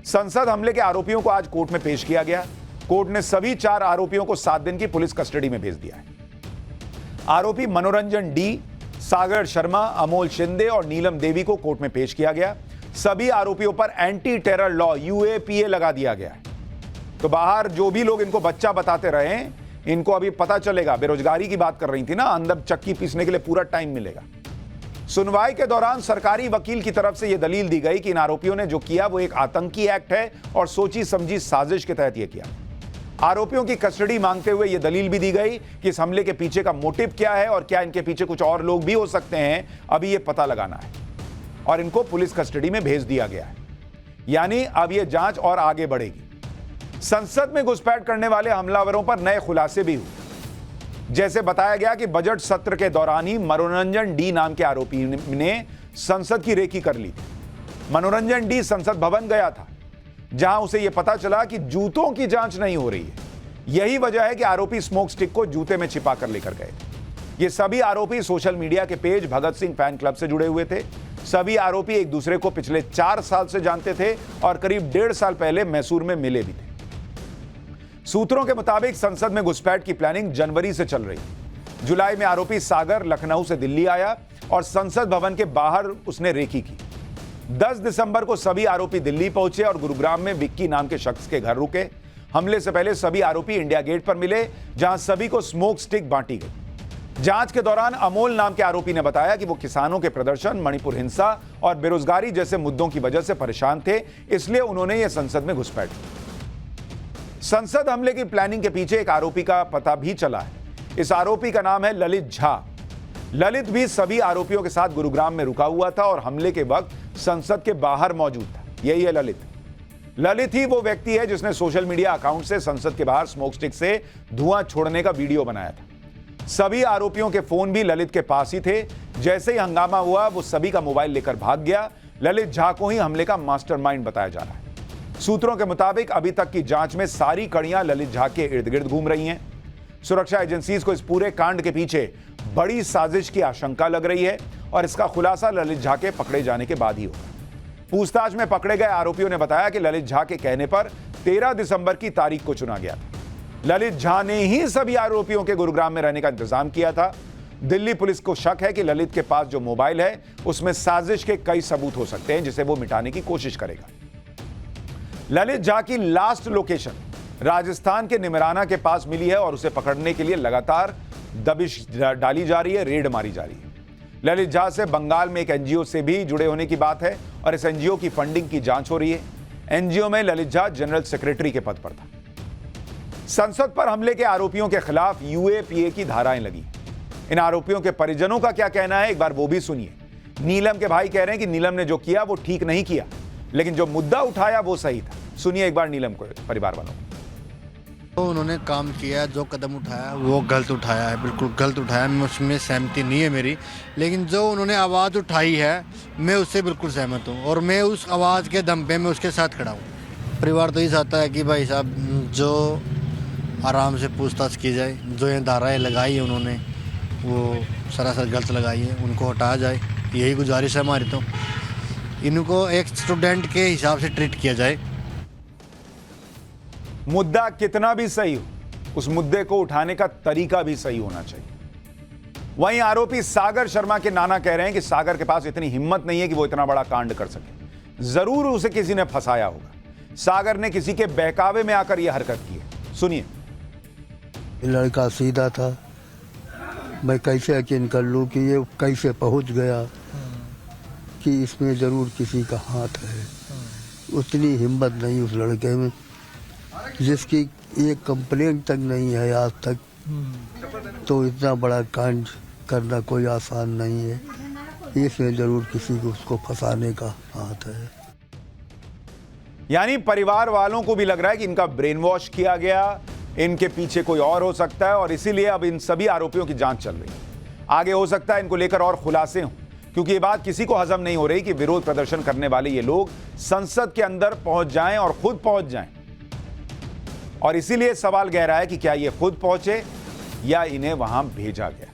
संसद हमले के आरोपियों को आज कोर्ट में पेश किया गया। कोर्ट ने सभी 4 आरोपियों को 7 दिन की पुलिस कस्टडी में भेज दिया है। आरोपी मनोरंजन डी, सागर शर्मा, अमोल शिंदे और नीलम देवी को कोर्ट में पेश किया गया। सभी आरोपियों पर एंटी टेरर लॉ UAPA लगा दिया गया है। तो बाहर जो भी लोग इनको बच्चा बताते रहे, इनको अभी पता चलेगा। बेरोजगारी की बात कर रही थी ना, अंदर चक्की पीसने के लिए पूरा टाइम मिलेगा। सुनवाई के दौरान सरकारी वकील की तरफ से यह दलील दी गई कि इन आरोपियों ने जो किया वो एक आतंकी एक्ट है और सोची समझी साजिश के तहत यह किया। आरोपियों की कस्टडी मांगते हुए यह दलील भी दी गई कि इस हमले के पीछे का मोटिव क्या है और क्या इनके पीछे कुछ और लोग भी हो सकते हैं, अभी यह पता लगाना है। और इनको पुलिस कस्टडी में भेज दिया गया है, यानी अब यह जांच और आगे बढ़ेगी। संसद में घुसपैठ करने वाले हमलावरों पर नए खुलासे भी हुए। जैसे बताया गया कि बजट सत्र के दौरान ही मनोरंजन डी नाम के आरोपी ने संसद की रेकी कर ली थी। मनोरंजन डी संसद भवन गया था, जहां उसे यह पता चला कि जूतों की जांच नहीं हो रही है। यही वजह है कि आरोपी स्मोक स्टिक को जूते में छिपा कर लेकर गए थे। ये सभी आरोपी सोशल मीडिया के page Bhagat Singh fan club से जुड़े हुए थे। सभी आरोपी एक दूसरे को पिछले 4 साल से जानते थे और करीब 1.5 साल पहले मैसूर में मिले भी थे। सूत्रों के मुताबिक संसद में घुसपैठ की प्लानिंग जनवरी से चल रही। जुलाई में आरोपी सागर लखनऊ से दिल्ली आया और संसद भवन के बाहर उसने रेकी की। 10 दिसंबर को सभी आरोपी दिल्ली पहुंचे और गुरुग्राम में विक्की नाम के शख्स के घर रुके। हमले से पहले सभी आरोपी इंडिया गेट पर मिले, जहां सभी को स्मोक स्टिक बांटी गई। जांच के दौरान अमोल नाम के आरोपी ने बताया कि वो किसानों के प्रदर्शन, मणिपुर हिंसा और बेरोजगारी जैसे मुद्दों की वजह से परेशान थे, इसलिए उन्होंने ये संसद में घुसपैठ की। संसद हमले की प्लानिंग के पीछे एक आरोपी का पता भी चला है। इस आरोपी का नाम है ललित झा। ललित भी सभी आरोपियों के साथ गुरुग्राम में रुका हुआ था और हमले के वक्त संसद के बाहर मौजूद था। यही है ललित। ललित ही वो व्यक्ति है जिसने सोशल मीडिया अकाउंट से संसद के बाहर स्मोक स्टिक से धुआं छोड़ने का वीडियो बनाया था। सभी आरोपियों के फोन भी ललित के पास ही थे। जैसे ही हंगामा हुआ, वो सभी का मोबाइल लेकर भाग गया। ललित झा को ही हमले का मास्टरमाइंड बताया जा रहा है। सूत्रों के मुताबिक अभी तक की जांच में सारी कड़ियां ललित झा के इर्द गिर्द घूम रही हैं। सुरक्षा एजेंसीज को इस पूरे कांड के पीछे बड़ी साजिश की आशंका लग रही है और इसका खुलासा ललित झा के पकड़े जाने के बाद ही होगा। पूछताछ में पकड़े गए आरोपियों ने बताया कि ललित झा के कहने पर 13 दिसंबर की तारीख को चुना गया था। ललित झा ने ही सभी आरोपियों के गुरुग्राम में रहने का इंतजाम किया था। दिल्ली पुलिस को शक है कि ललित के पास जो मोबाइल है उसमें साजिश के कई सबूत हो सकते हैं, जिसे वो मिटाने की कोशिश करेगा। ललित झा की लास्ट लोकेशन राजस्थान के निमराना के पास मिली है और उसे पकड़ने के लिए लगातार दबिश डाली जा रही है, रेड मारी जा रही है। ललित झा से बंगाल में एक एनजीओ से भी जुड़े होने की बात है और इस एनजीओ की फंडिंग की जांच हो रही है। एनजीओ में ललित झा जनरल सेक्रेटरी के पद पर था। संसद पर हमले के आरोपियों के खिलाफ UAPA की धाराएं लगी। इन आरोपियों के परिजनों का क्या कहना है, एक बार वो भी सुनिए। नीलम के भाई कह रहे हैं कि नीलम ने जो किया वो ठीक नहीं किया, लेकिन जो मुद्दा उठाया वो सही था। सुनिए एक बार नीलम को, परिवार वालों। तो उन्होंने काम किया, जो कदम उठाया वो गलत उठाया है, बिल्कुल गलत उठाया। मैं उसमें सहमति नहीं है मेरी, लेकिन जो उन्होंने आवाज़ उठाई है मैं उससे बिल्कुल सहमत हूँ और मैं उस आवाज़ के दम पे मैं उसके साथ खड़ा हूँ। परिवार तो ये चाहता है कि भाई साहब जो आराम से पूछताछ की जाए, जो ये धाराएँ लगाई है उन्होंने वो सरासर गलत लगाई है, उनको हटाया जाए, यही गुजारिश है हमारी। तो इनको एक स्टूडेंट के हिसाब से ट्रीट किया जाए। मुद्दा कितना भी सही हो, उस मुद्दे को उठाने का तरीका भी सही होना चाहिए। वहीं आरोपी सागर शर्मा के नाना कह रहे हैं कि सागर के पास इतनी हिम्मत नहीं है कि वो इतना बड़ा कांड कर सके। जरूर उसे किसी ने फंसाया होगा। सागर ने किसी के बहकावे में आकर यह हरकत की है। सुनिए। लड़का सीधा था, मैं कैसे यकीन कर लूं कि ये कैसे पहुंच गया कि इसमें जरूर किसी का हाथ है। उतनी हिम्मत नहीं उस लड़के में, जिसकी एक कंप्लेंट तक नहीं है आज तक। तो इतना बड़ा कांड करना कोई आसान नहीं है। इसमें जरूर किसी को उसको फंसाने का हाथ है। यानी परिवार वालों को भी लग रहा है कि इनका ब्रेन वॉश किया गया, इनके पीछे कोई और हो सकता है और इसीलिए अब इन सभी आरोपियों की जांच चल रही है। आगे हो सकता है इनको लेकर और खुलासे हों, क्योंकि ये बात किसी को हजम नहीं हो रही कि विरोध प्रदर्शन करने वाले ये लोग संसद के अंदर पहुंच जाएं और खुद पहुंच जाएं। और इसीलिए सवाल गहरा है कि क्या ये खुद पहुंचे या इन्हें वहां भेजा गया।